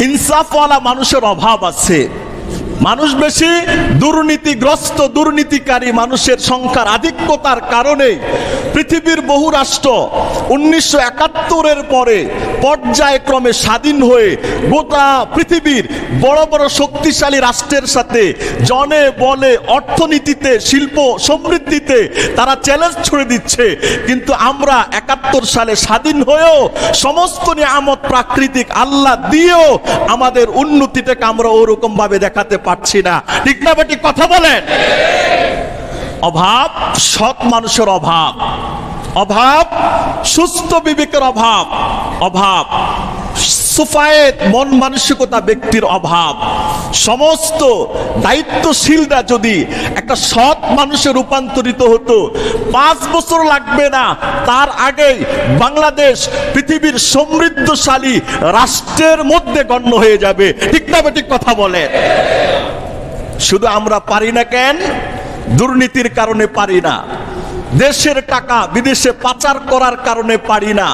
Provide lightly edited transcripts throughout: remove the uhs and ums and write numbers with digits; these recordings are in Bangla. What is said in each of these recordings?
ইনসাফওয়ালা মানুষের অভাব আছে। মানুষ বেশি দুর্নীতিগ্রস্ত, দুর্নীতিকারী মানুষের সংখ্যার আধিক্যতার কারণে পৃথিবীর বহু রাষ্ট্র 1971-এর পরে পর্যায়ক্রমে স্বাধীন হয়ে গোটা পৃথিবীর বড় বড় শক্তিশালী রাষ্ট্রের সাথে জনে বলে অর্থনীতিতে, শিল্প সমৃদ্ধিতে তারা চ্যালেঞ্জ ছুড়ে দিচ্ছে। কিন্তু আমরা 71 সালে স্বাধীন হয়েও সমস্ত নিয়ামত প্রাকৃতিক আল্লাহ দিয়েও আমাদের উন্নতিটাকে আমরা ওরকম ভাবে দেখাতে পারছি না। ঠিক না বেটি? কথা বলেন। অভাব সৎ মানুষের অভাব, অভাব সুস্থ বিবেকের অভাব, অভাব সুফায়েত মন মানসিকতা ব্যক্তির অভাব। সমস্ত দায়িত্বশীলরা যদি একটা সৎ মানুষে রূপান্তরিত হতো, 5 বছর লাগবে না, তার আগেই বাংলাদেশ পৃথিবীর সমৃদ্ধশালী রাষ্ট্রের মধ্যে গণ্য হয়ে যাবে। ঠিক না বেটি? কথা বলে। শুধু আমরা পারি না কেন? দুর্নীতির কারণে পারি না, দেশের টাকা বিদেশে পাচার করার কারণে পারি না,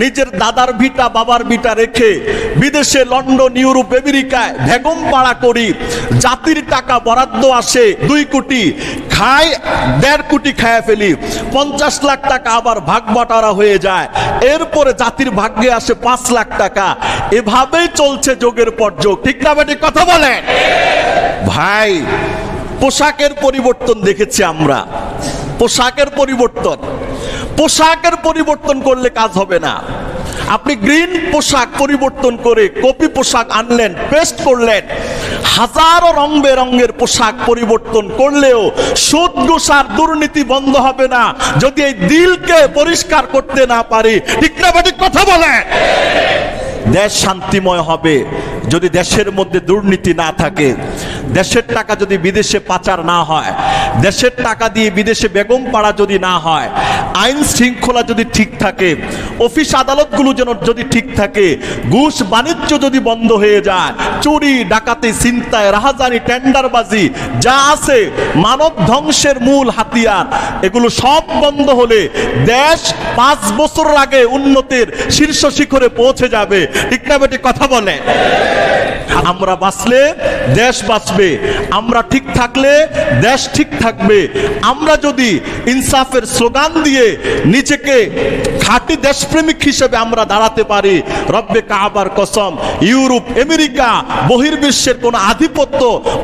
নিজের দাদার ভিটা বাবার ভিটা রেখে বিদেশে লন্ডন, ইউরোপ, আমেরিকায় বেগম পাড়া করি, জাতির টাকা বরাদ্দ আসে 2 কোটি, খাই 1.5 কোটি খায় ফেলি, 50 লাখ টাকা আবার ভাগ বাটারা হয়ে যায়, এরপরে জাতির ভাগ্যে আসে 5 লাখ টাকা। এভাবেই চলছে যোগের পর যোগ। ঠিক না বেটি? কথা বলেন। ভাই, পোশাকের পরিবর্তন দেখেছি আমরা, পোশাকের পরিবর্তন, পোশাকের পরিবর্তন করলে কাজ হবে না। আপনি গ্রিন পোশাক পরিবর্তন করে কপি পোশাক আনলেন, পেস্ট করলেন, হাজারো রং বেরঙের পোশাক পরিবর্তন করলেও সুদ ঘুষার দুর্নীতি বন্ধ হবে না যদি এই দিলকে পরিষ্কার করতে না পারি। ঠিক না বেটি? কথা বলেন। দেশ শান্তিময় হবে যদি দেশের মধ্যে দুর্নীতি না থাকে, দেশের টাকা যদি বিদেশে পাচার না হয়, দেশের টাকা দিয়ে বিদেশে বেগম পাড়া যদি না হয়, আইন শৃঙ্খলা যদি ঠিক থাকে, অফিস আদালতগুলো যেন যদি ঠিক থাকে, ঘুষ বাণিজ্য যদি বন্ধ হয়ে যায়, চুরি ডাকাতি ছিনতাই রাহাজানি টেন্ডারবাজি যা আছে মানব ধ্বংসের মূল হাতিয়ার, এগুলো সব বন্ধ হলে দেশ 5 বছর আগে উন্নতির শীর্ষ শিখরে পৌঁছে যাবে। ঠিক না বেটি? কথা বলে। আমরা বাঁচলে দেশ বাঁচবে, আমরা ঠিক থাকলে দেশ ঠিক থাকবে। আমরা যদি ইনসাফের স্লোগান দিয়ে নিজেকে খাঁটি দেশপ্রেমিক হিসেবে আমরা দাঁড়াতে পারি, রব্বে কাবার কসম, ইউরোপ, আমেরিকা, বহির্বিশ্বের কোন আধিপত্য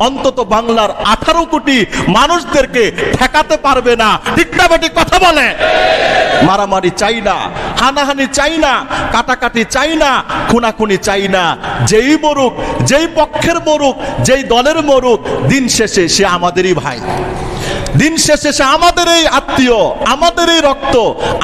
অন্তত বাংলার 18 কোটি মানুষদেরকে ঠেকাতে পারবে না। ঠিক না বেটি? কথা বলে। মারামারি চাই না, হানাহানি চাই না, কাটাকাটি চাই না, খুনাখুনি চাই না। যেই মরুক, যেই পক্ষের মরুক, যেই দলের মরুক, দিন শেষে সে আমাদেরই ভাই, দিন শেষে সে আমাদেরই আত্মীয়, আমাদেরই রক্ত,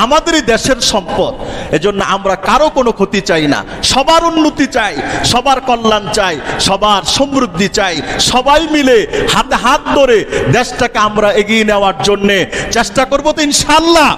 আমাদেরই দেশের সম্পদ। এজন্য আমরা কারো কোনো ক্ষতি চাই না, সবার উন্নতি চাই, সবার কল্যাণ চাই, সবার সমৃদ্ধি চাই। সবাই মিলে হাতে হাত ধরে দেশটাকে আমরা এগিয়ে নেওয়ার জন্য চেষ্টা করবো তো ইনশাআল্লাহ।